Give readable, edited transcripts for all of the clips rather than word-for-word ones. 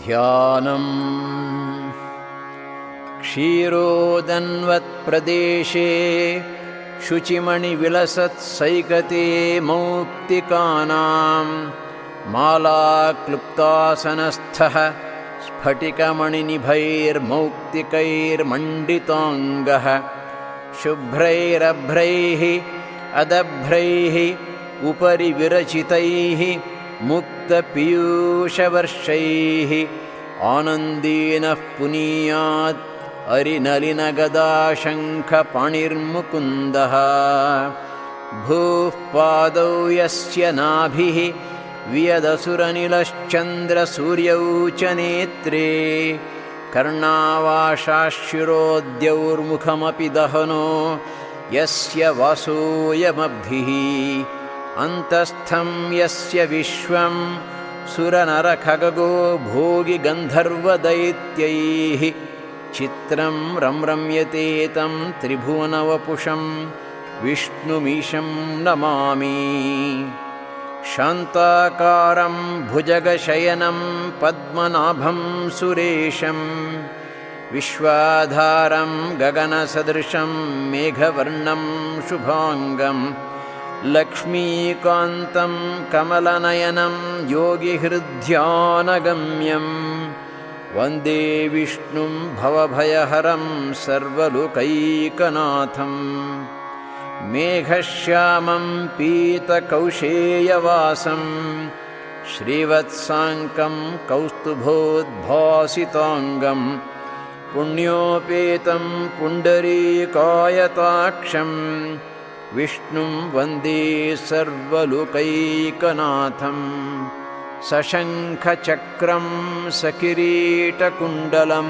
ಧ್ಯಾನಂ ಕ್ಷೀರೋದನ್ವತ್ಪ್ರದೇಶೇ ಶುಚಿಮಣಿವಿಲಸತ್ಸೈಕತೆ ಮೌಕ್ತಿಕಾನಾಂ ಮಾಲಾಕ್ಲುಪ್ತಾಸನಸ್ಥಃ ಸ್ಫಟಿಕಮಣಿನಿಭೈರ್ಮೌಕ್ತಿಕೈರ್ಮಂಡಿತಾಂಗಃ ಶುಭ್ರೈರಭ್ರೈಃ ಅದಭ್ರೈಃ ಉಪರಿ ವಿರಚಿತೈಃ ಮುಕ್ತಪೀಯೂಷವರ್ಷೈಃ ಆನಂದೇನಃ ಪುನೀಯಾತ್ ಅರಿನಲಿನಗದಾಶಂಖಪಾಣಿರ್ಮುಕುಂದಃ ಭೂಃ ಪಾದೌ ಯಸ್ಯ ನಾಭಿಃ ವಿಯದಸುರನಿಲಶ್ಚಂದ್ರಸೂರ್ಯೌ ಚ ನೇತ್ರೇ ಕರ್ಣಾವಾಶಾಶಿರೋದ್ಯೌರ್ಮುಖಮಪಿ ದಹನೋ ಯಸ್ಯ ವಾಸೋಯಮಬ್ಧಿಃ ಅಂತಸ್ಥಂ ಯಸ್ಯ ವಿಶ್ವಂ ಸುರನರಖಗೋ ಭೋಗಿ ಗಂಧರ್ವದೈತ್ಯೈಃ ಚಿತ್ರಂ ರಮ್ಯತೆ ತಂ ತ್ರಿಭುವನವಪುಷಂ ವಿಷ್ಣುಮೀಶಂ ನಮಾಮಿ ಶಾಂತಾಕಾರಂ ಭುಜಗಶಯನಂ ಪದ್ಮನಾಭಂ ಸುರೇಶಂ ವಿಶ್ವಾಧಾರಂ ಗಗನಸದೃಶಂ ಮೇಘವರ್ಣಂ ಶುಭಾಂಗಂ ಲಕ್ಷ್ಮೀಕಾಂತಂ ಕಮಲನಯನಂ ಯೋಗಿಹೃದ್ಧ್ಯಾನಗಮ್ಯಂ ವಂದೇ ವಿಷ್ಣುಂ ಭವಭಯಹರಂ ಸರ್ವಲೋಕೈಕನಾಥಂ ಮೇಘಶ್ಯಾಮಂ ಪೀತಕೌಶೇಯವಾಸಂ ಶ್ರೀವತ್ಸಾಂಕಂ ಕೌಸ್ತುಭೋದ್ಭಾಸಿತಾಂಗಂ ಪುಣ್ಯೋಪೇತಂ ಪುಂಡರೀಕಾಯತಾಕ್ಷಂ ವಿಷ್ಣುಂ ವಂದೇ ಸರ್ವಲೋಕೈಕನಾಥಂ ಸಶಂಖಚಕ್ರಂ ಸಕಿರೀಟಕುಂಡಲಂ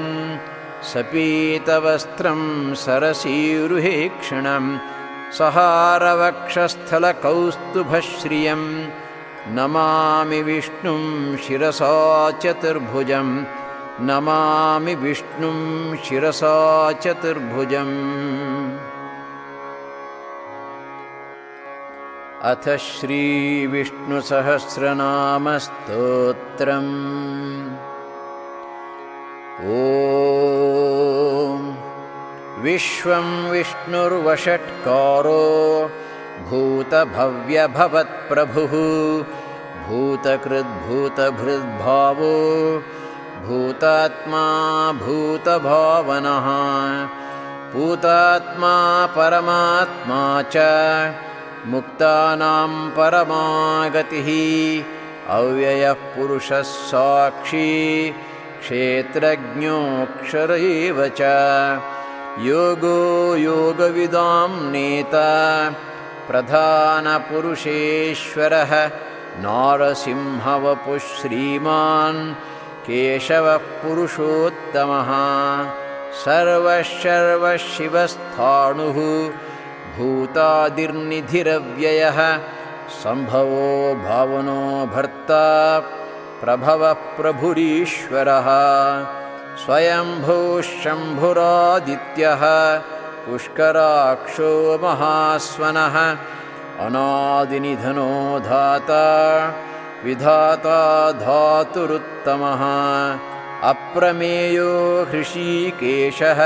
ಸಪೀತವಸ್ತ್ರಂ ಸರಸೀರುಹೇಕ್ಷಣಂ ಸಹಾರವಕ್ಷಸ್ಥಲಕೌಸ್ತುಭಶ್ರಿಯಂ ನಮಾಮಿ ವಿಷ್ಣುಂ ಶಿರಸಾ ಚತುರ್ಭುಜಂ ನಮಾಮಿ ವಿಷ್ಣುಂ ಶಿರಸಾ ಚತುರ್ಭುಜಂ. ಅಥ ಶ್ರೀ ವಿಷ್ಣು ಸಹಸ್ರನಾಮ ಸ್ತೋತ್ರಂ. ಓಂ ವಿಶ್ವಂ ವಿಷ್ಣುರ್ವಷಟ್ಕಾರೋ ಭೂತಭವ್ಯಭವತ್ಪ್ರಭುಃ ಭೂತಕೃದ್ಭೂತಭೃದ್ಭಾವೋ ಭೂತಾತ್ಮಾ ಭೂತಭಾವನಃ ಭೂತಾತ್ಮಾ ಪರಮಾತ್ಮಾ ಚ ಮುಕ್ತಾನಾಂ ಪರಮಾಗತಿಃ ಅವ್ಯಯಃ ಪುರುಷಃ ಸಾಕ್ಷಿ ಕ್ಷೇತ್ರಜ್ಞೋಕ್ಷರ ಏವ ಚ ಯೋಗೋ ಯೋಗವಿದಾಂ ನೇತಾ ಪ್ರಧಾನಪುರುಷೇಶ್ವರಃ ನಾರಸಿಂಹವಪುಃ ಶ್ರೀಮಾನ್ ಕೇಶವಃ ಪುರುಷೋತ್ತಮಃ ಸರ್ವಶರ್ವಶಿವಸ್ಥಾಣುಃ ಭೂತಾದಿರ್ನಿಧಿರವ್ಯಯಃ ಸಂಭವೋ ಭಾವನೋ ಭರ್ತಾ ಪ್ರಭವಃ ಪ್ರಭುರೀಶ್ವರಃ ಸ್ವಯಂಭೂ ಶಂಭುರಾದಿತ್ಯಃ ಪುಷ್ಕರಾಕ್ಷೋ ಮಹಾಸ್ವನಃ ಅನಾದಿನಿಧನೋ ಧಾತಾ ವಿಧಾತಾ ಧಾತುರುತ್ತಮಃ ಅಪ್ರಮೇಯೋ ಹೃಷೀಕೇಶಃ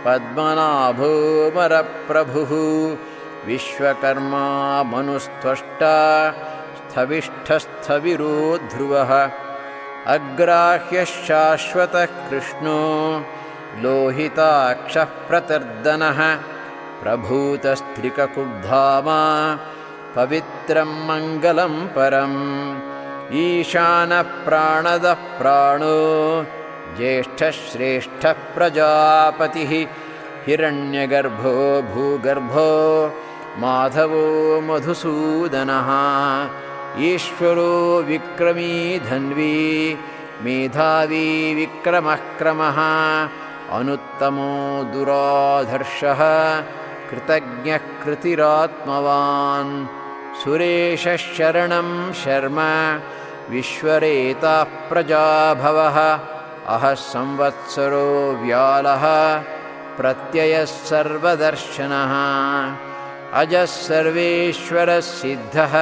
ಪದ್ಮನಾಭೋ ಮರಪ್ರಭುಃ ವಿಶ್ವಕರ್ಮಾ ಮನುಸ್ತ್ವಷ್ಟಾ ಸ್ಥವಿಷ್ಠಸ್ಥವಿರೋ ಧ್ರುವಃ ಅಗ್ರಾಹ್ಯಃ ಶಾಶ್ವತಃ ಕೃಷ್ಣೋ ಲೋಹಿತಾಕ್ಷಃ ಪ್ರತರ್ದನಃ ಪ್ರಭೂತಸ್ತ್ರಿಕಕುಬ್ಧಾಮ ಪವಿತ್ರಂ ಮಂಗಲಂ ಪರಂ ಈಶಾನಃ ಪ್ರಾಣದಃ ಪ್ರಾಣೋ ಜ್ಯೇಷ್ಠಃ ಶ್ರೇಷ್ಠಃ ಪ್ರಜಾಪತಿಃ ಹಿರಣ್ಯಗರ್ಭೋ ಭೂಗರ್ಭೋ ಮಾಧವೋ ಮಧುಸೂದನಃ ಈಶ್ವರೋ ವಿಕ್ರಮೀ ಧನ್ವೀ ಮೇಧಾವಿ ವಿಕ್ರಮಃ ಕ್ರಮಃ ಅನುತ್ತಮೋ ದುರಾಧರ್ಷಃ ಕೃತಜ್ಞಃ ಕೃತಿರಾತ್ಮವಾನ್ ಸುರೇಶಃ ಶರಣಂ ಶರ್ಮ ವಿಶ್ವರೇತಾಃ ಪ್ರಜಾಭವಃ ಅಹಃ ಸಂವತ್ಸರೋ ವ್ಯಾಲಃ ಪ್ರತ್ಯಯಃ ಸರ್ವದರ್ಶನಃ ಅಜಃ ಸರ್ವೇಶ್ವರಃ ಸಿದ್ಧಃ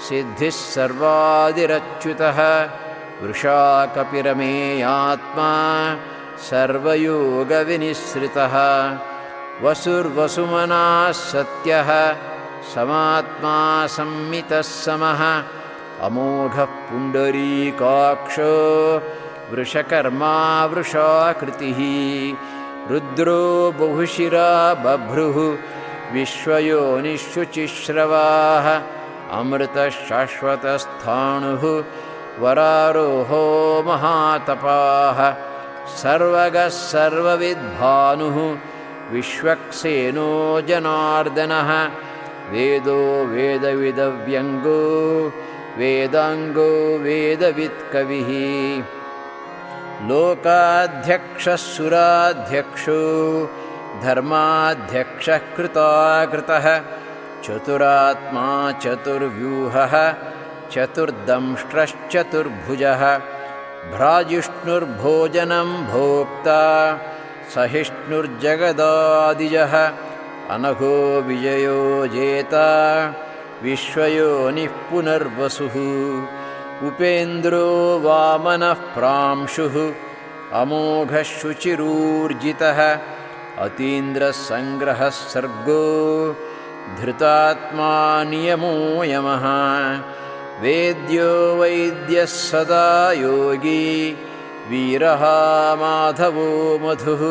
ಸಿದ್ಧಿಃ ಸರ್ವಾದಿರಚ್ಯುತಃ वृषाकपिरमेयात्मा सर्वयोगविनिःसृतः वसुर्वसुमनाः सत्यः समात्मा संमितः समः अमोघः पुण्डरीकाक्षो वृषकर्मा वृषाकृतिः रुद्रो बहुशिरा बभ्रुः विश्वयोनिःशुचिश्रवाः अमृतः शाश्वतस्थाणुः वरारोहो महातपाः सर्वगः सर्वविद्भानुः विश्वक्सेनो जनार्दनः वेदो वेदविदव्यङ्गो वेदाङ्गो वेदवित्कविः लोकाध्यक्षः सुराध्यक्षो धर्माध्यक्षः कृताकृतः चतुरात्मा चतुर्व्यूहः चतुर्दंष्ट्रश्चतुर्भुजः भ्राजिष्णुर्भोजनं भोक्ता सहिष्णुर्जगदादिजः अनघो विजयो जेता विश्वयोनिः पुनर्वसुः उपेन्द्रो वामनः प्रांशुः अमोघः शुचिरूर्जितः अतीन्द्रः सङ्ग्रहः सर्गो धृतात्मा नियमो यमः वेद्यो वैद्यः सदा योगी वीरः माधवो मधुः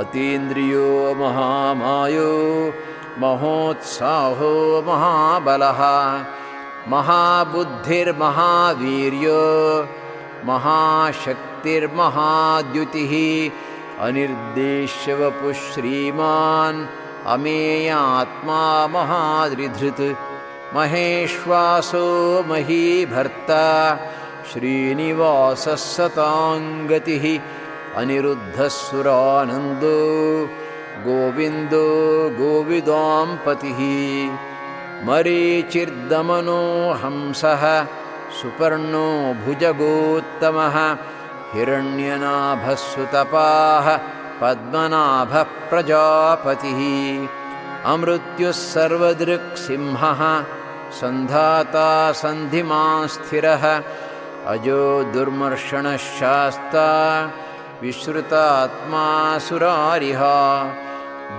अतीन्द्रियो महामायो महोत्साहो महाबलः महाबुद्धिर्महावीर्यो महाशक्तिर्महाद्युतिः अनिर्देश्यवपुः श्रीमान् अमेयात्मा महादृधृत् महेश्वासो महीभर्ता श्रीनिवासः सताङ्गतिः अनिरुद्धः सुरानन्दो गोविन्दो गोविदाम्पतिः मरीचिर्दमनो हंसः सुपर्णो भुजगोत्तमः हिरण्यनाभः सुतपाः पद्मनाभः प्रजापतिः अमृत्युः सर्वदृक्सिंहः सन्धाता सन्धिमान् स्थिरः अजो दुर्मर्षणः शास्ता विश्रुतात्मा सुरारिः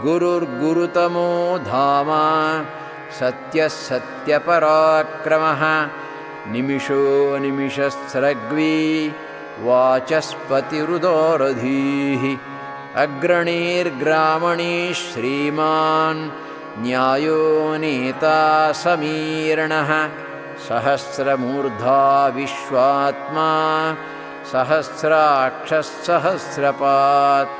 गुरुर्गुरुतमो धाम सत्यः सत्यपराक्रमः निमिषो निमिषस्रग्वी वाचस्पतिरुदारधीः अग्रणीर्ग्रामणी श्रीमान् न्यायो नेता समीरणः सहस्रमूर्धा विश्वात्मा सहस्राक्षः सहस्रपात्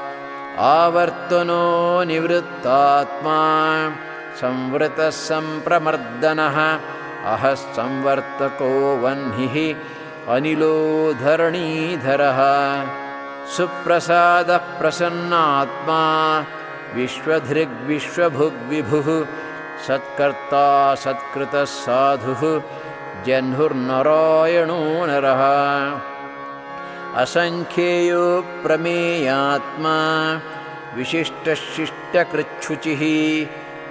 आवर्तनो निवृत्तात्मा संवृतः सम्प्रमर्दनः अहः संवर्तको वह्निः अनिलो धरणीधरः सुप्रसादः प्रसन्नात्मा विश्वधृग्विश्वभुग्विभुः सत्कर्ता सत्कृतः साधुः जह्नुर्नारायणो नरः असङ्ख्येयो प्रमेयात्मा विशिष्टशिष्टकृच्छुचिः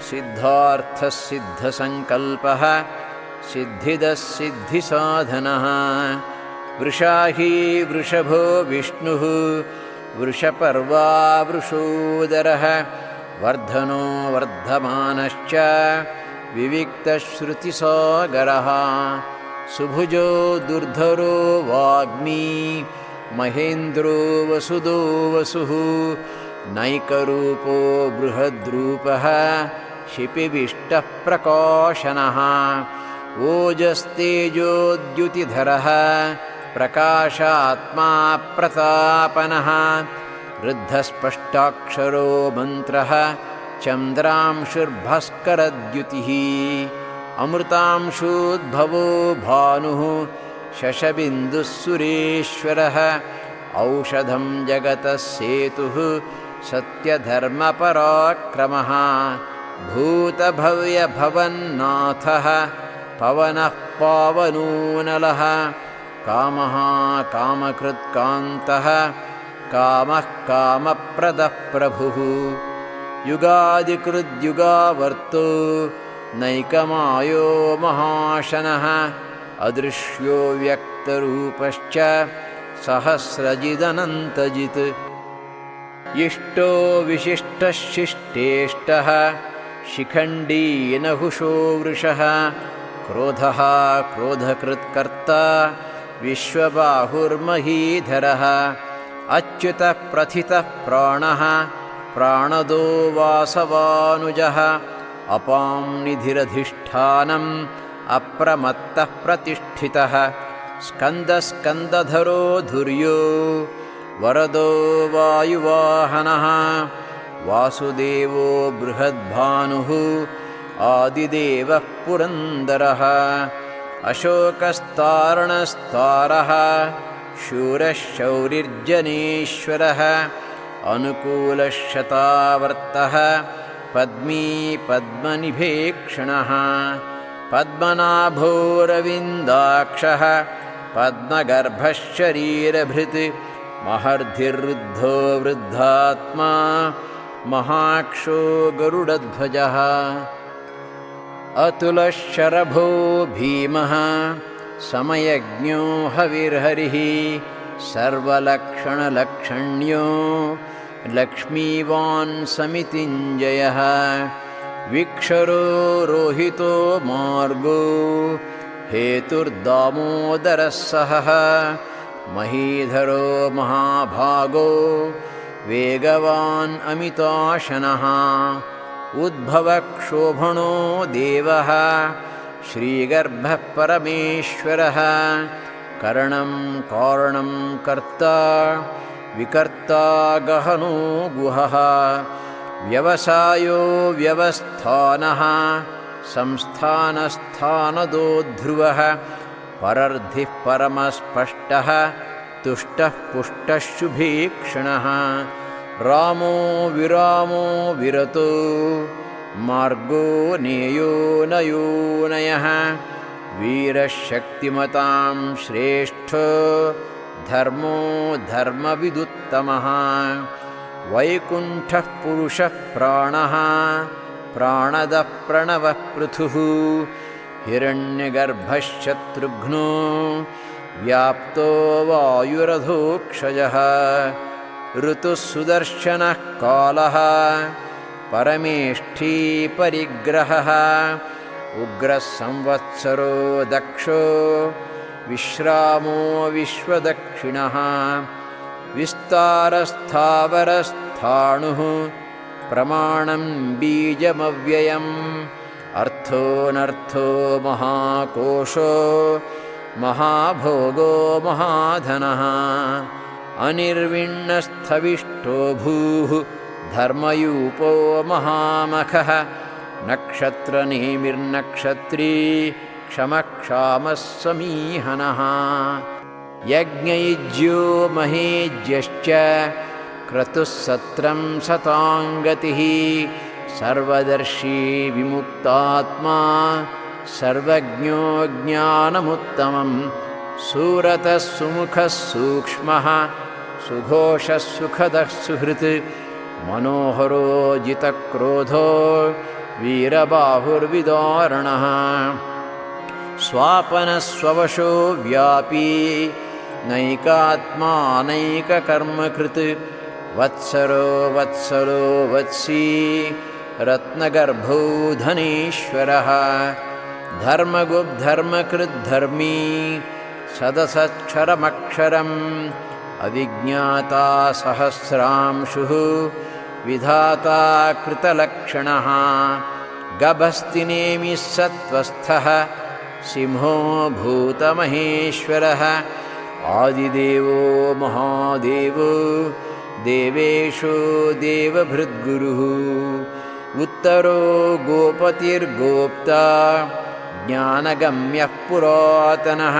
सिद्धार्थः सिद्धसङ्कल्पः सिद्धिदः सिद्धिसाधनः वृषाही वृषभो विष्णुः वृषपर्वा वृषोदरः वर्धनो वर्धमानश्च विविक्तश्रुतिसागरः सुभुजो दुर्धरो वाग्मी महेन्द्रो वसुदो वसुः नैकरूपो बृहद्रूपः शिपिविष्टः प्रकाशनः ओजस्तेजोद्युतिधरः प्रकाशात्मा प्रतापनः ऋद्धस्पष्टाक्षरो मन्त्रः चन्द्रांशुर्भास्करद्युतिः अमृतांशोद्भवो भानुः शशबिन्दुः सुरेश्वरः औषधं जगतः सेतुः सत्यधर्मपराक्रमः भूतभव्यभवन्नाथः पवनः पावनोनलः कामः कामकृत्कान्तः कामः कामप्रदः प्रभुः युगादिकृद्युगावर्तो नैकमायो महाशनः ಅದೃಶ್ಯೋ ವ್ಯಕ್ತರೂಪಶ್ಚ ಸಹಸ್ರಜಿದನಂತಜಿತ್ ಇಷ್ಟೋ ವಿಶಿಷ್ಟಶಿಷ್ಟೇಷ್ಟಃ ಶಿಖಂಡೀ ನಹುಷೋ ವೃಷಃ ಕ್ರೋಧಃ ಕ್ರೋಧಕೃತ್ಕರ್ತ ವಿಶ್ವಬಾಹುರ್ಮಹೀಧರಃ ಅಚ್ಯುತಃ ಪ್ರಥಿತಃ ಪ್ರಾಣಃ ಪ್ರಾಣದೋ ವಾಸವಾನುಜಃ ಅಪಾಂ ನಿಧಿರಧಿಷ್ಠಾನಂ ಅಪ್ರಮತ್ತಃ ಪ್ರತಿಷ್ಠಿತಃ ಸ್ಕಂದಸ್ಕಂದಧರೋ ಧುರ್ಯೋ ವರದೋ ವಾಯುವಾಹನಃ ವಾಸುದೇವೋ ಬೃಹದ್ಭಾನುಃ ಆದಿದೇವಃ ಪುರಂದರಃ ಅಶೋಕಸ್ತಾರಣಸ್ತಾರಃ ಶೂರಃ ಶೌರಿರ್ಜನೇಶ್ವರಃ ಅನುಕೂಲಶತಾವರ್ತಃ ಪದ್ಮೀ ಪದ್ಮನಿಭೇಕ್ಷಣಃ ಪದ್ಮನಾಭೋರವಿಂದಾಕ್ಷಃ ಪದ್ಮಗರ್ಭಃ ಶರೀರಭೃತ್ ಮಹರ್ಧಿರ್ವೃದ್ಧೋ ವೃದ್ಧಾತ್ಮ ಮಹಾಕ್ಷೋ ಗರುಡಧ್ವಜಃ ಅತುಲಶರಭೋ ಭೀಮಃ ಸಮಯಜ್ಞೋ ಹವಿರ್ಹರಿಃ ಸರ್ವಲಕ್ಷಣಲಕ್ಷಣ್ಯೋ ಲಕ್ಷ್ಮೀವಾನ್ ಸಮಿತಿಂಜಯಃ ವಿಕ್ಷರೋ ರೋಹಿತೋ ಮಾರ್ಗೋ ಹೇತುರ್ದಾಮೋದರಃ ಸಹಃ ಮಹೀಧರೋ ಮಹಾಭಾಗೋ ವೇಗವಾನ್ ಅಮಿತಾಶನಃ ಉದ್ಭವಕ್ಷೋಭಣೋ ದೇವಃ ಶ್ರೀಗರ್ಭಃ ಪರಮೇಶ್ವರಃ ಕರ್ಣಂ ಕಾರಣಂ ಕರ್ತಾ ವಿಕರ್ತಾ ಗಹನೋ ಗುಹಃ ವ್ಯವಸಾಯೋ ವ್ಯವಸ್ಥಾನಃ ಸಂಸ್ಥಾನಸ್ಥಾನದೋ ಧ್ರುವಃ ಪರರ್ಧಿಃ ಪರಮಸ್ಪಷ್ಟಃ ತುಷ್ಟಃ ಪುಷ್ಟಃ ಶುಭೀಕ್ಷಣಃ ರಾಮೋ ವಿರಾಮೋ ವಿರತೋ ಮಾರ್ಗೋ ನೇಯೋ ನಯೋನಯಃ ವೀರಶಕ್ತಿಮತಾಂ ಶ್ರೇಷ್ಠೋ ಧರ್ಮೋ ಧರ್ಮವಿದುತ್ತಮಃ ವೈಕುಂಠಃ ಪುರುಷಃ ಪ್ರಾಣಃ ಪ್ರಾಣದಃ ಪ್ರಣವಃ ಪೃಥುಃ ಹಿರಣ್ಯಗರ್ಭಃ ಶತ್ರುಘ್ನೋ ವ್ಯಾಪ್ತೋ ವಾಯುರಧೋಕ್ಷಜಃ ಋತುಃ ಸುದರ್ಶನಃ ಕಾಲಃ ಪರಮೇಷ್ಠೀ ಪರಿಗ್ರಹಃ ಉಗ್ರಃ ಸಂವತ್ಸರೋ ದಕ್ಷೋ ವಿಶ್ರಾಮೋ ವಿಶ್ವದಕ್ಷಿಣಃ ವಿಸ್ತಾರಸ್ಥಾವರಸ್ಥಾಣುಃ ಪ್ರಮಾಣಂ ಬೀಜಮವ್ಯಯಂ ಅರ್ಥೋನರ್ಥೋ ಮಹಾಕೋಶೋ ಮಹಾಭೋಗೋ ಮಹಾಧನಃ ಅನಿರ್ವಿಣ್ಣಸ್ಥವಿಷ್ಟೋ ಭೂಃ ಧರ್ಮಯೂಪೋ ಮಹಾಮಖಃ ನಕ್ಷತ್ರನೇಮಿರ್ನಕ್ಷತ್ರೀ ಕ್ಷಮಕ್ಷಾಮಃ ಸಮೀಹನಃ ಯಜ್ಞಯುಜ್ಯೋ ಮಹೇಜ್ಯಶ್ಚ ಕ್ರತುಃ ಸತ್ರಂ ಸತಾಂಗತಿಃ ಸರ್ವದರ್ಶಿ ವಿಮುಕ್ತಾತ್ಮಾ ಸರ್ವಜ್ಞೋ ಜ್ಞಾನಮುತ್ತಮಂ ಸೂರತಃ ಸುಮುಖಃ ಸೂಕ್ಷ್ಮಃ ಸುಘೋಷಃ ಸುಖದಃ ಸುಹೃತ್ ಮನೋಹರೋ ಜಿತಕ್ರೋಧೋ ವೀರಬಾಹುರ್ವಿದಾರಣಃ ಸ್ವಾಪನಸ್ವವಶೋ ವ್ಯಾಪೀ ನೈಕಾತ್ಮಾನೈಕಕರ್ಮಕೃತ್ ವತ್ಸರೋ ವತ್ಸಲೋ ವತ್ಸೀ ರತ್ನಗರ್ಭೋ ಧನೇಶ್ವರಃ ಧರ್ಮಗುಬ್ಧರ್ಮಕೃದ್ಧರ್ಮೀ ಸದಸಕ್ಷರಮಕ್ಷರಂ ಅವಿಜ್ಞಾತಾ ಸಹಸ್ರಾಂಶುಃ ವಿಧಾತಾ ಕೃತಲಕ್ಷಣಃ ಗಭಸ್ತಿನೇಮಿ ಸತ್ವಸ್ಥಃ ಸಿಂಹೋ ಭೂತಮಹೇಶ್ವರಃ ಆದಿದೇವೋ ಮಹಾದೇವೋ ದೇವೇಶೋ ದೇವಭೃದ್ಗುರುಃ ಉತ್ತರೋ ಗೋಪತಿರ್ಗೋಪ್ತಾ ಜ್ಞಾನಗಮ್ಯಃ ಪುರಾತನಃ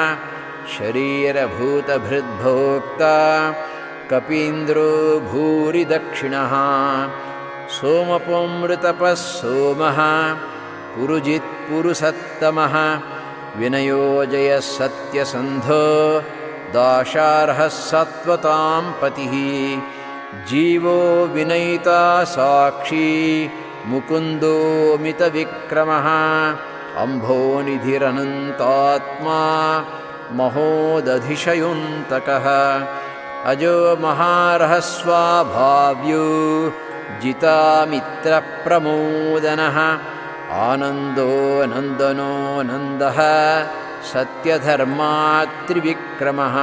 ಶರೀರಭೂತಭೃದ್ಭೋಕ್ತಾ ಕಪೀಂದ್ರೋ ಭೂರಿ ದಕ್ಷಿಣಃ ಸೋಮಪೋಮೃತಪಃ ಸೋಮಃ ಪುರುಜಿತ್ ಪುರುಸತ್ತಮಃ ವಿನಯೋಜಯ ಸತ್ಯಸಂಧೋ ದಾಶಾರ್ಹಃ ಸತ್ವತಾಂ ಪತಿಃ ಜೀವೋ ವಿನಯಿತಾ ಸಾಕ್ಷಿ ಮುಕುಂದೋ ಮಿತವಿಕ್ರಮಃ अम्भोनिधिरनन्तात्मा महोदधिशयोऽन्तकः अजो महारहस्वाभाव्यो जितामित्रप्रमोदनः आनन्दो नन्दनो नन्दः सत्यधर्मात्रिविक्रमः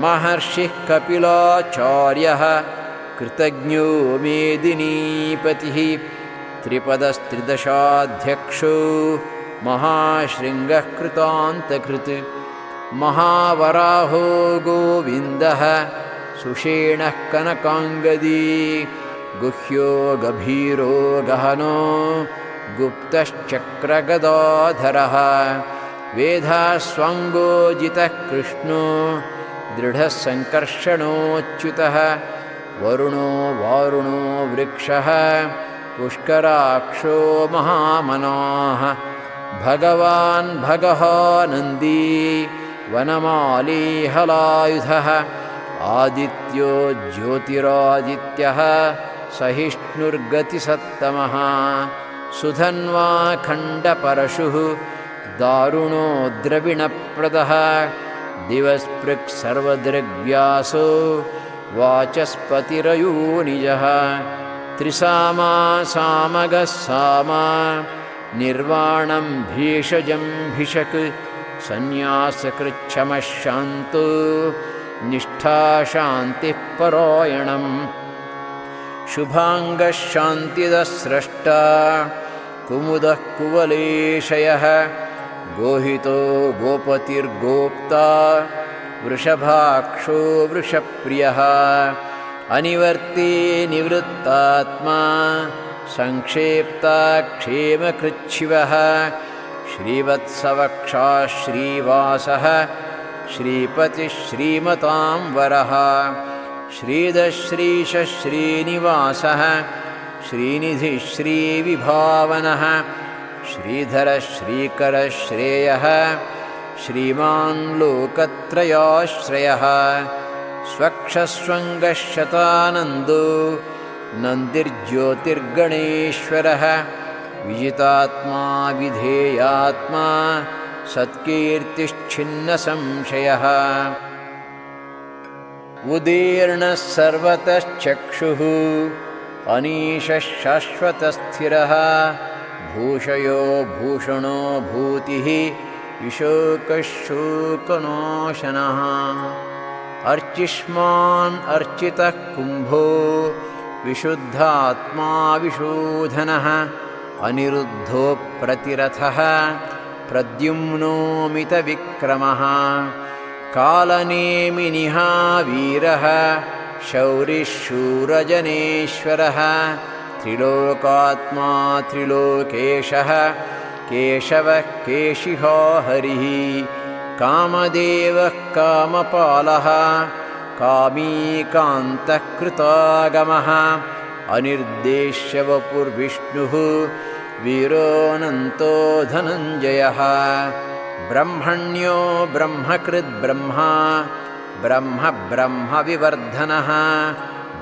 महर्षिः कपिलाचार्यः कृतज्ञो मेदिनीपतिः त्रिपदस्त्रिदशाध्यक्षो महाशृङ्गः कृतान्तकृत् महावराहो गोविन्दः सुषेणः कनकाङ्गदी गुह्यो गभीरो गहनो गुप्तश्चक्रगदाधरः वेधास्वाङ्गोजितः कृष्णो दृढः सङ्कर्षणोच्युतः वरुणो वारुणो वृक्षः पुष्कराक्षो महामनाः भगवान् भगः नन्दी वनमाली हलायुधः आदित्यो ज्योतिरादित्यः सहिष्णुर्गतिसत्तमः सुधन्वा खण्डपरशुः दारुणो द्रविणप्रदः दिवस्पृक् सर्वदृग्व्यासो वाचस्पतिरयोनिजः त्रिसामा सामगः सामा निर्वाणं भीषजं भिषक् सन्न्यासकृच्छमः शान्तो निष्ठा शान्तिः परायणम् शुभाङ्गः शान्तिदः स्रष्टा कुमुदः कुवलेशयः गोहितो गोपतिर्गोप्ता वृषभाक्षो वृषप्रियः अनिवर्ती निवृत्तात्मा संक्षेप्ता क्षेमकृच्छिवः श्रीवत्सवक्षा श्रीवासः श्रीपतिः श्रीमतां वरः श्रीधश्रीशः श्रीनिवासः श्रीनिधिः श्रीविभावनः श्रीधरः श्रीकरः श्रेयः श्रीमान् लोकत्रयाश्रयः स्वक्षस्वङ्गशतानन्दो नन्दिर्ज्योतिर्गणेश्वरः विजितात्मा विधेयात्मा सत्कीर्तिश्छिन्नसंशयः उदीर्णः सर्वतश्चक्षुः अनीशः शाश्वतस्थिरः भूषयो भूषणो भूतिः विशोकः शोकनाशनः अर्चिष्मान् अर्चितः कुम्भो विशुद्धात्मा विशोधनः अनिरुद्धो प्रतिरथः प्रद्युम्नो मितविक्रमः कालनेमिनिहा वीरः शौरिः शूरजनेश्वरः त्रिलोकात्मा त्रिलोकेशः केशवः केशिहो हरिः कामदेवः कामपालः कामीकान्तः कृतागमः अनिर्देश्यवपुर्विष्णुः वीरोऽनन्तो धनञ्जयः ब्रह्मण्यो ब्रह्मकृद्ब्रह्मा ब्रह्म ब्रह्मविवर्धनः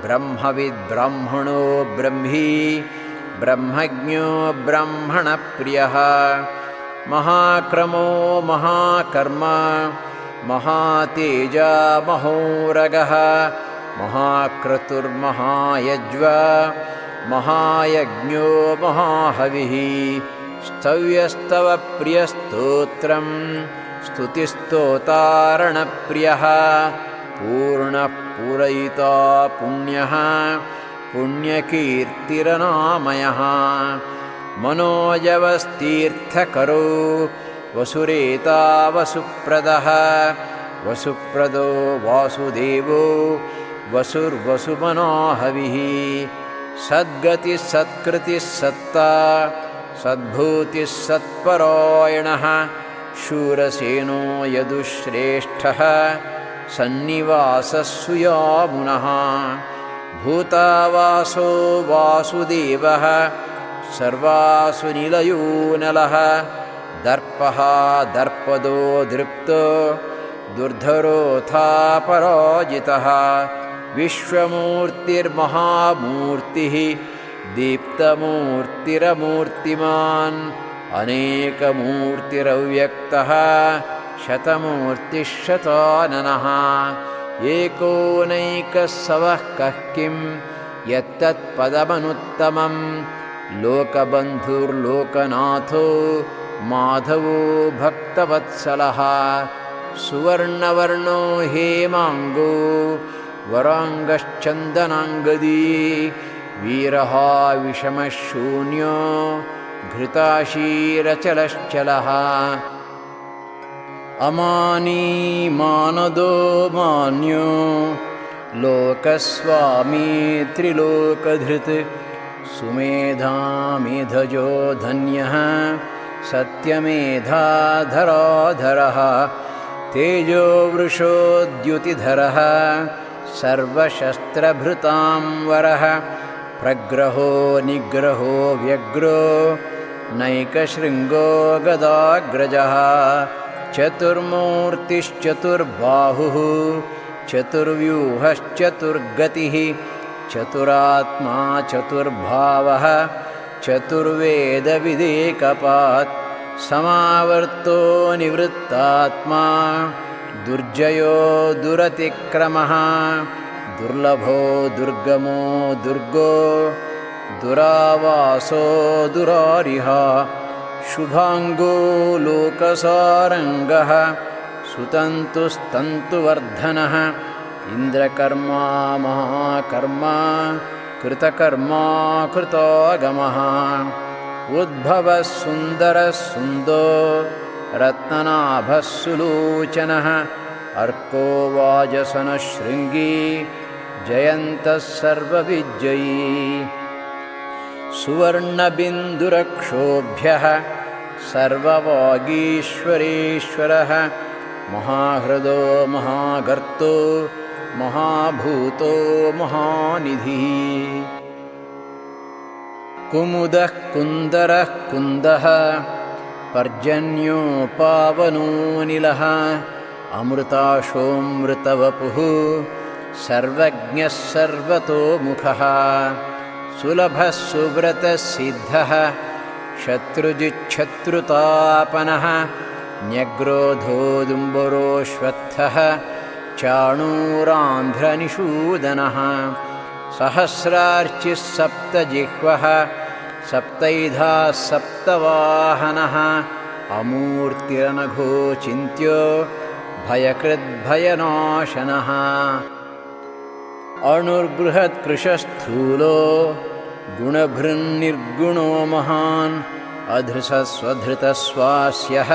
ब्रह्मविद्ब्राह्मणो ब्रह्मी ब्रह्मज्ञो ब्रह्मणप्रियः महाक्रमो महाकर्मा महातेजा महोरगः महाक्रतुर्महायज्वा महायज्ञो महाहविः स्तव्यस्तवप्रियस्तोत्रं स्तुतिस्तोतारणप्रियः पूर्णः पूरयिता पुण्यः पुण्यकीर्तिरनामयः मनोजवस्तीर्थकरो वसुरेता वसुप्रदः वसुप्रदो वासुदेवो वसुर्वसुमनोहविः सद्गतिः सत्कृतिः सत्ता सद्भूतिः सत्परायणः शूरसेनो यदुश्रेष्ठः सन्निवासः सुयामुनः भूतावासो वासुदेवः सर्वासु निलयो नलः दर्पः दर्पदो दृप्तो दुर्धरोऽथा पराजितः विश्वमूर्तिर्महामूर्तिः दीप्तमूर्तिरमूर्तिमान् अनेकमूर्तिरव्यक्तः शतमूर्तिः शताननः एकोनैकः सवः कः किं यत्तत्पदमनुत्तमं लोकबन्धुर्लोकनाथो माधवो भक्तवत्सलः सुवर्णवर्णो हेमाङ्गो वराङ्गश्चन्दनाङ्गदी वीरः विषमशून्यो घृताशीरचलश्चलः अमानी मानदो मान्यो लोकस्वामी त्रिलोकधृत् सुमेधा मेधजो धन्यः सत्यमेधाधराधरः तेजो वृषोद्युतिधरः सर्वशस्त्रभृतां वरः प्रग्रहो निग्रहो व्यग्रो नैकशृङ्गो गदाग्रजः चतुर्मूर्तिश्चतुर्बाहुः चतुर्व्यूहश्चतुर्गतिः चतुरात्मा चतुर्भावः चतुर्वेदविदेकपात् समावर्तो निवृत्तात्मा दुर्जयो दुरतिक्रमः दुर्लभो दुर्गमो दुर्गो दुरावासो दुरारिः शुभाङ्गो लोकसारङ्गः सुतन्तुस्तन्तुवर्धनः इन्द्रकर्मा महाकर्मा कृतकर्मा कृतागमः उद्भवः सुन्दरः सुन्दो रत्ननाभः सुलोचनः अर्को वाजसनः शृङ्गी जयन्तः सर्वविजयी सुवर्णबिन्दुरक्षोभ्यः सर्ववागीश्वरेश्वरः महाहृदो महागर्तो महाभूतो महानिधिः कुमुदः कुन्दरः कुन्दः पर्जन्यो पावनो निलः अमृताशोऽमृतवपुः सर्वज्ञः सर्वतोमुखः सुलभः सुव्रतः सिद्धः शत्रुजिच्छत्रुतापनः न्यग्रोधोदुम्बरोऽश्वत्थः चाणूरान्ध्रनिषूदनः सहस्रार्चिः सप्तजिह्वः सप्तैधा सप्तवाहनः अमूर्तिरनघोचिन्त्यो भयकृद्भयनाशनः अणुर्बृहत्कृशस्थूलो गुणभृन्निर्गुणो महान् अधृसस्वधृतस्वास्यः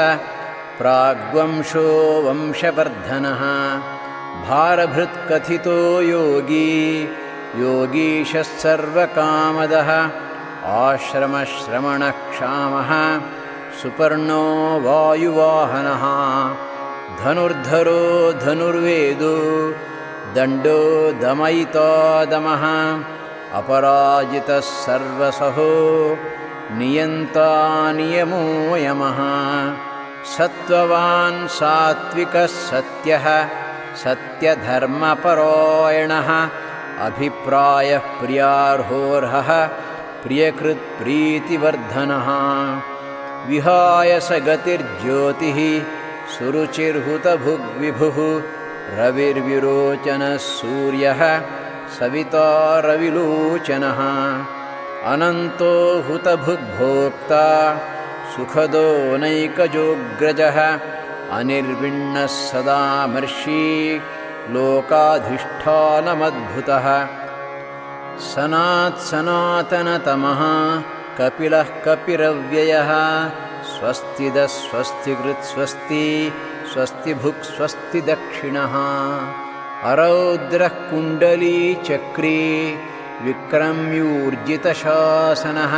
प्राग्वंशो वंशवर्धनः भारभृत्कथितो योगी योगीशः सर्वकामदः आश्रमश्रमणक्षामः सुपर्णो वायुवाहनः धनुर्धरो धनुर्वेदो दण्डो दमयितो दमः अपराजितः सर्वसहो नियन्ता नियमो यमः सत्त्ववान् सात्विकः सत्यः सत्यधर्मपरायणः अभिप्रायः प्रियार्होर्हः प्रियकृत्प्रीतिवर्धनः विहाय स गतिर्ज्योतिः सुरुचिर्हुतभुग्विभुः रविर्विरोचनः सूर्यः सविता रविलोचनः अनन्तो हुतभुग्भोक्ता सुखदो नैकजोऽग्रजः अनिर्विण्णः सदामर्षि लोकाधिष्ठानमद्भुतः सनात्सनातनतमः कपिलः कपिरव्ययः स्वस्तिदः स्वस्तिकृत् स्वस्ति स्वस्तिभुक् स्वस्ति दक्षिणः अरौद्रः कुण्डलीचक्री विक्रम्यूर्जितशासनः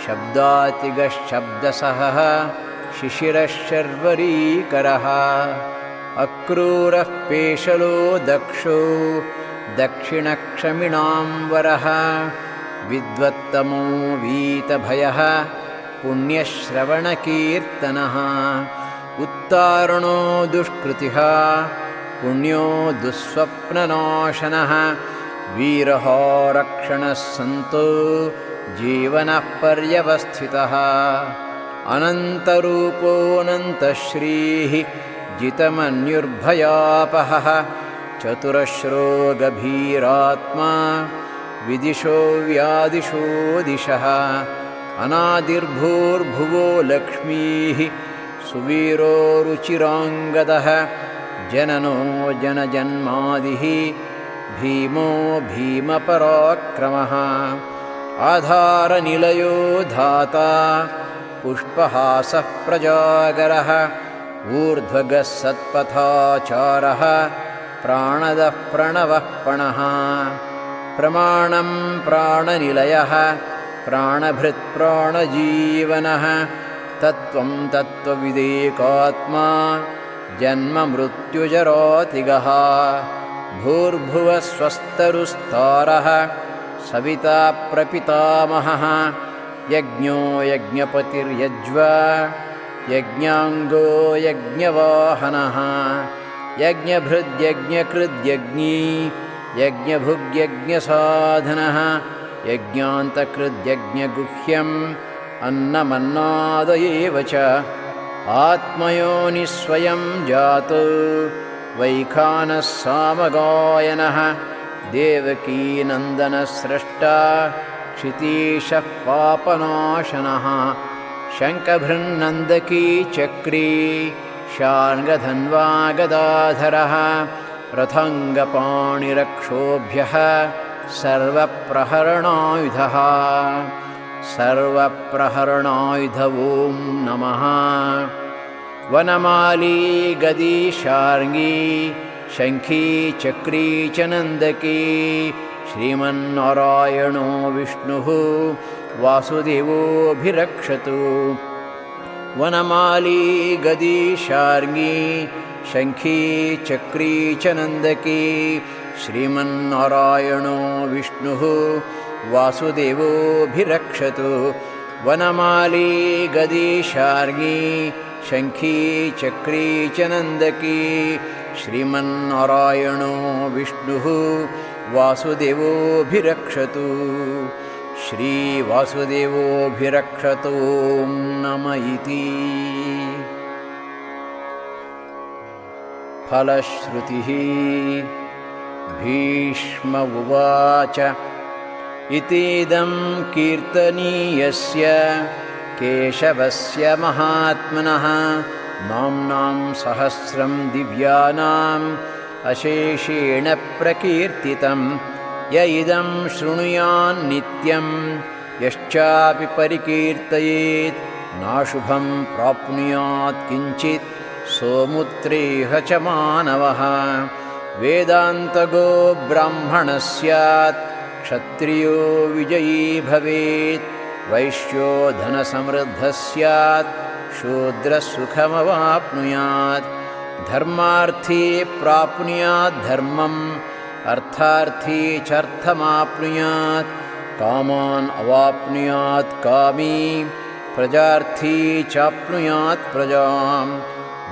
शब्दातिगः शब्दसहः शिशिरः शर्वरीकरः अक्रूरः पेशलो दक्षो दक्षिणक्षमिणाम्बरः विद्वत्तमो वीतभयः पुण्यश्रवणकीर्तनः उत्तारणो दुष्कृतिः पुण्यो दुःस्वप्ननाशनः वीरः रक्षणः सन्तो जीवनः पर्यवस्थितः अनन्तरूपोऽनन्तश्रीः जितमन्युर्भयापहः चतुरश्रो गभीरात्मा विदिशो व्यादिशो दिशः अनादिर्भूर्भुवो लक्ष्मीः सुवीरो रुचिराङ्गदः जननो जनजन्मादिः भीमो भीमपराक्रमः आधारनिलयो धाता पुष्पहासः प्रजागरः ऊर्ध्वगः सत्पथाचारः प्राणदः प्रणवः पणः प्रमाणं प्राणनिलयः प्राणभृत् प्राणजीवनः तत्त्वं तत्त्वविदेकात्मा जन्ममृत्युजरातिगः भूर्भुवः स्वस्तरुस्तारः सविता प्रपितामहः यज्ञो यज्ञपतिर्यज्वा यज्ञाङ्गो यज्ञवाहनः यज्ञभृद्यज्ञकृद्यज्ञी यज्ञभुग्यज्ञसाधनः यज्ञान्तकृद्यज्ञगुह्यम् अन्नमन्नादयेव च आत्मयोनिस्वयं जातो वैखानः सामगायनः देवकीनन्दनस्रष्टा क्षितीशः पापनाशनः शङ्खभृन्नन्दकी चक्री शार्ङ्गधन्वा गदाधरः रथाङ्गपाणिरक्षोभ्यः सर्वप्रहरणायुधः सर्वप्रहरणायुध ॐ नमः वनमाली गदी शार्ङ्गी शङ्खी चक्री च नन्दकी श्रीमन्नारायणो विष्णुः वासुदेवोऽभिरक्षतु वनमाली गदी शार्ङ्गी शङ्खी चक्री च नन्दकी श्रीमन्नारायणो विष्णुः वासुदेवोऽभिरक्षतु वनमाली गदी शार्ङ्गी शङ्खी चक्री च नन्दकी श्रीमन्नारायणो विष्णुः वासुदेवोऽभिरक्षतु श्रीवासुदेवोऽभिरक्षतु नम इति फलश्रुतिः भीष्म उवाच इतीदं कीर्तनीयस्य केशवस्य महात्मनः नाम्नां सहस्रं दिव्यानाम् अशेषेण प्रकीर्तितं य इदं शृणुयान्नित्यं यश्चापि परिकीर्तयेत् नाशुभं प्राप्नुयात् किञ्चित् सोमुत्रेह च मानवः वेदान्तगो ब्राह्मणः स्यात् क्षत्रियो विजयी भवेत् वैश्यो धनसमृद्धः स्यात् शूद्रः सुखमवाप्नुयात् धर्मार्थी प्राप्नुयात् धर्मम् अर्थार्थी चर्थमाप्नुयात् कामान् अवाप्नुयात् कामी प्रजार्थी चाप्नुयात् प्रजाम्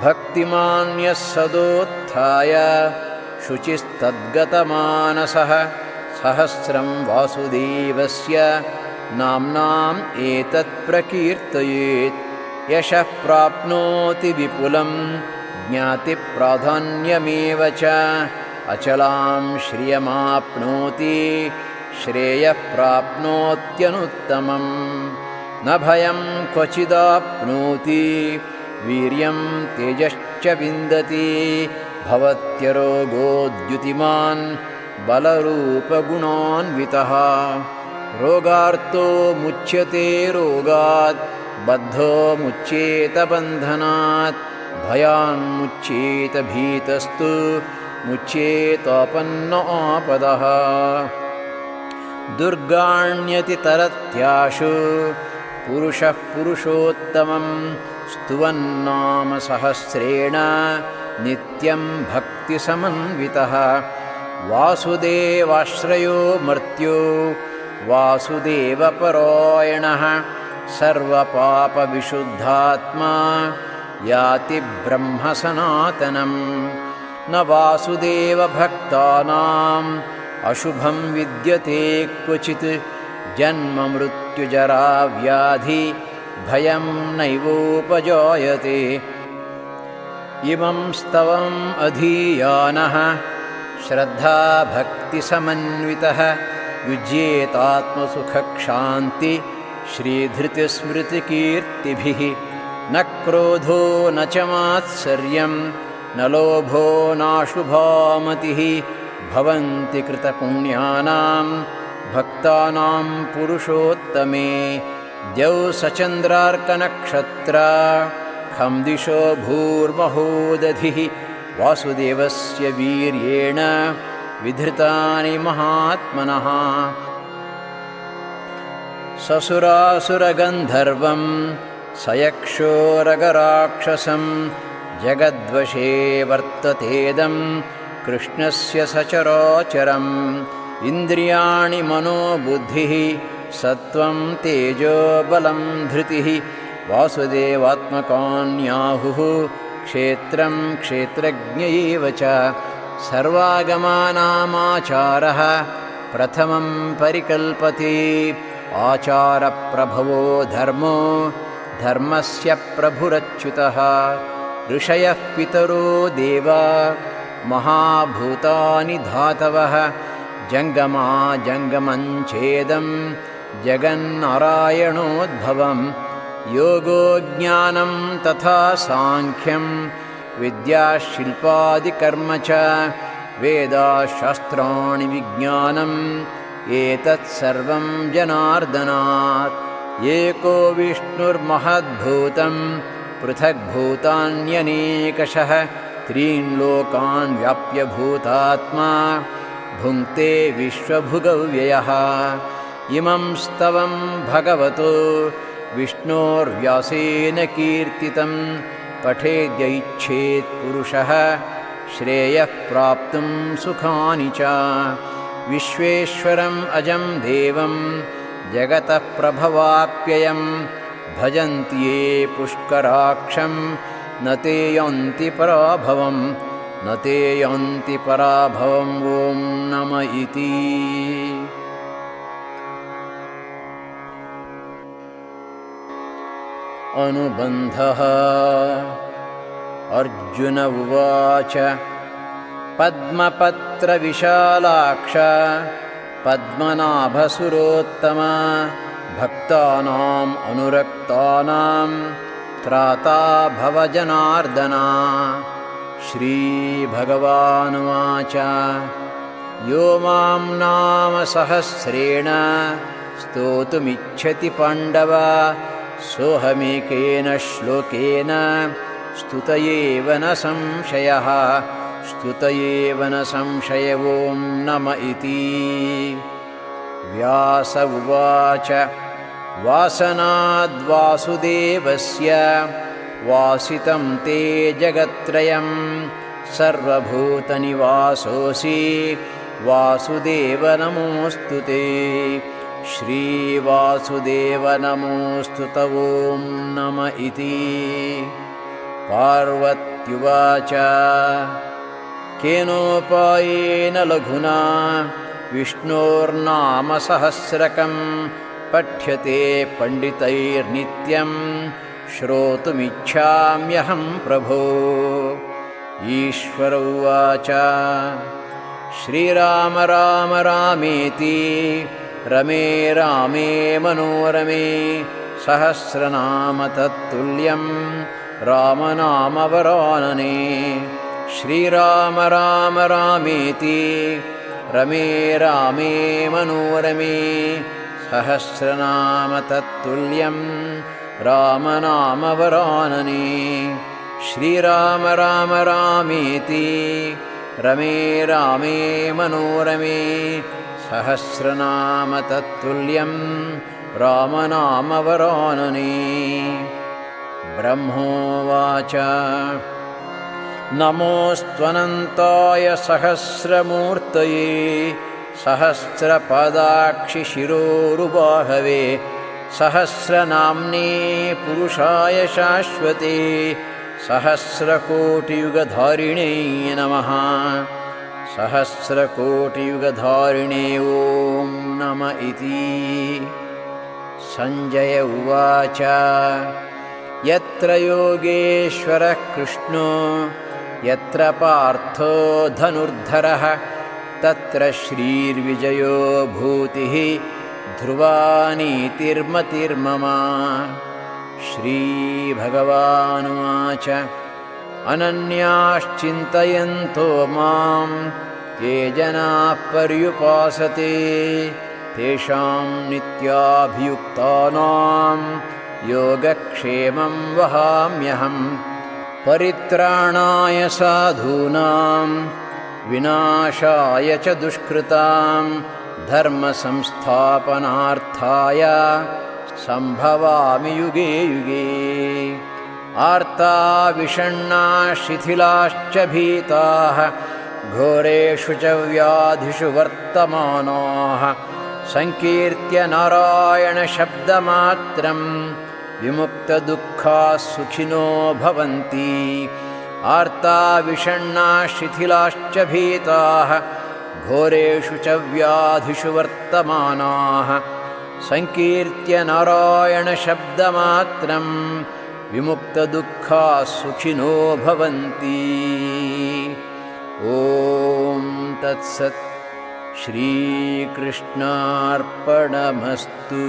भक्तिमान् यः सदोत्थाय शुचिस्तद्गतमानसः सहस्रं वासुदेवस्य नाम्नाम् एतत् प्रकीर्तयेत् यशः प्राप्नोति विपुलं ज्ञातिप्राधान्यमेव च अचलां श्रियमाप्नोति श्रेयः प्राप्नोत्यनुत्तमम् न भयं क्वचिदाप्नोति वीर्यं तेजश्च विन्दति भवत्यरोगोद्युतिमान् बलरूपगुणान्वितः रोगार्तो मुच्यते रोगात् बद्धो मुच्येत बन्धनात् भयान्मुच्येत भीतस्तु मुच्येतापन्न आपदः दुर्गाण्यति तरत्याशु पुरुषः पुरुषोत्तमं स्तुवन्नाम सहस्रेण नित्यं भक्तिसमन्वितः वासुदेवाश्रयो मर्त्यो वासुदेवपरायणः सर्वपापविशुद्धात्मा याति ब्रह्मसनातनम् न वासुदेवभक्तानाम् अशुभं विद्यते क्वचित् जन्ममृत्युजराव्याधि भयं नैवोपजायते। इमं स्तवम् अधीयानः श्रद्धाभक्तिसमन्वितः युज्येतात्मसुखक्षान्ति श्रीधृतिस्मृतिकीर्तिभिः। न क्रोधो न च मात्सर्यं न लोभो नाशुभामतिः भवन्ति कृतपुण्यानां भक्तानां पुरुषोत्तमे। द्यौ सचन्द्रार्कनक्षत्रा खं दिशो भूर्महोदधिः वासुदेवस्य वीर्येण विधृतानि महात्मनः। ससुरासुरगन्धर्वं सयक्षोरगराक्षसं जगद्वशे वर्ततेदं कृष्णस्य सचराचरम्। इन्द्रियाणि मनोबुद्धिः सत्त्वं तेजो बलं धृतिः वासुदेवात्मकान्याहुः क्षेत्रं क्षेत्रज्ञ एव च। सर्वागमानामाचारः प्रथमं परिकल्पते आचारप्रभवो धर्मो धर्मस्य प्रभुरच्युतः। ऋषयः पितरो देवा महाभूतानि धातवः जङ्गमा जङ्गमञ्छेदं जगन्नारायणोद्भवं। योगो ज्ञानं तथा साङ्ख्यं विद्याशिल्पादिकर्म च वेदाशास्त्राणि विज्ञानम् एतत्सर्वं जनार्दनात्। एको विष्णुर्महद्भूतं पृथग्भूतान्यनेकशः त्रीन् लोकान् व्याप्य भूतात्मा भुङ्क्ते विश्वभुगव्ययः। इमं स्तवं भगवतो विष्णोर्व्यासेन कीर्तितं पठेद्यैच्छेत् पुरुषः श्रेयः प्राप्तुं सुखानि च। विश्वेश्वरम् अजं देवं जगतः प्रभवाप्ययं भजन्ति ये पुष्कराक्षं न ते यान्ति पराभवं न ते यान्ति पराभवं। ॐ नम इति। अनुबन्धः। अर्जुन उवाच पद्मपत्रविशालाक्ष पद्मनाभसुरोत्तम भक्तानाम् अनुरक्तानां त्राता भवजनार्दन। श्रीभगवानुवाच यो मां नाम सहस्रेण स्तोतुमिच्छति पाण्डव सोऽहमेकेन श्लोकेन स्तुत एव न संशयः स्तुत एव न संशय। ॐ नम इति। व्यास उवाच वासनाद्वासुदेवस्य वासितं ते जगत्त्रयं सर्वभूतनिवासोऽसि वासुदेव नमोऽस्तु ते। श्रीवासुदेव नमोऽस्तु ते। ॐ नम इति। पार्वत्युवाच केनोपायेन लघुना विष्णोर्नामसहस्रकं पठ्यते पण्डितैर्नित्यं श्रोतुमिच्छाम्यहं प्रभो। ईश्वर उवाच श्रीराम राम रामेति रमे रामे मनोरमे सहस्रनाम तत्तुल्यं रामनामवरानने। श्रीराम राम रामेति रमे रामे मनोरमे सहस्रनाम तत्तुल्यं रामनामवरानने। श्रीराम राम रामेति रमे रामे मनोरमे सहस्रनाम तत्तुल्यं रामनामवरानने। ब्रह्मोवाच नमोऽस्त्वनन्ताय सहस्रमूर्तये सहस्रपदाक्षिशिरोरुबाहवे सहस्रनाम्ने पुरुषाय शाश्वते सहस्रकोटियुगधारिणे नमः। सहस्रकोटियुगधारिणे ॐ नम इति। ಸಂಜಯ ಉವಾಚ ಯತ್ರ ಯೋಗೇಶ್ವರಃ ಕೃಷ್ಣೋ ಯತ್ರ ಪಾರ್ಥೋ ಧನುರ್ಧರಃ ತತ್ರ ಶ್ರೀರ್ವಿಜಯೋ ಭೂತಿಃ ಧ್ರುವಾ ನೀತಿರ್ಮತಿರ್ಮಮ. ಶ್ರೀಭಗವಾನುವಾಚ ಅನನ್ಯಾಶ್ಚಿಂತಯಂತೋ ಮಾಂ ಯೇ ಜನಾಃ ಪರ್ಯುಪಾಸತೆ ತೇಷಾಂ ನಿತ್ಯಾಭಿಯುಕ್ತಾನಾಂ ಯೋಗಕ್ಷೇಮಂ ವಹಾಮ್ಯಹಂ. ಪರಿತ್ರಾಣಾಯ ಸಾಧೂನಾಂ ವಿನಾಶಾಯ ಚ ದುಷ್ಕೃತಾಂ ಧರ್ಮ ಸಂಸ್ಥಾಪನಾರ್ಥಾಯ ಸಂಭವಾಮಿ ಯುಗೇ ಯುಗೇ. ಆರ್ತಾ ವಿಷಣ್ಣಾ ಶಿಥಿಲಾಶ್ಚ ಭೀತಾಃ ಘೋರೇಷು ಚ ವ್ಯಾಧಿಷು ವರ್ತಮಾನಾಃ ಸಂಕೀರ್ತ್ಯ ನಾರಾಯಣ ಶಬ್ದಮಾತ್ರಂ ವಿಮುಕ್ತದುಃಖಾಃ ಸುಖಿನೋ ಭವಂತಿ. ಆರ್ತಾ ವಿಷಣ್ಣಾ ಶಿಥಿಲಾಶ್ಚ ಭೀತಾಃ ಘೋರೇಷು ಚ ವ್ಯಾಧಿಷು ವರ್ತಮಾನಾಃ ಸಂಕೀರ್ತ್ಯ ನಾರಾಯಣ ಶಬ್ದಮಾತ್ರಂ ವಿಮುಕ್ತದುಃಖಾಃ ಸುಖಿನೋ ಭವಂತಿ. ಓಂ ತತ್ಸತ್. ಶ್ರೀಕೃಷ್ಣಾರ್ಪಣಮಸ್ತು.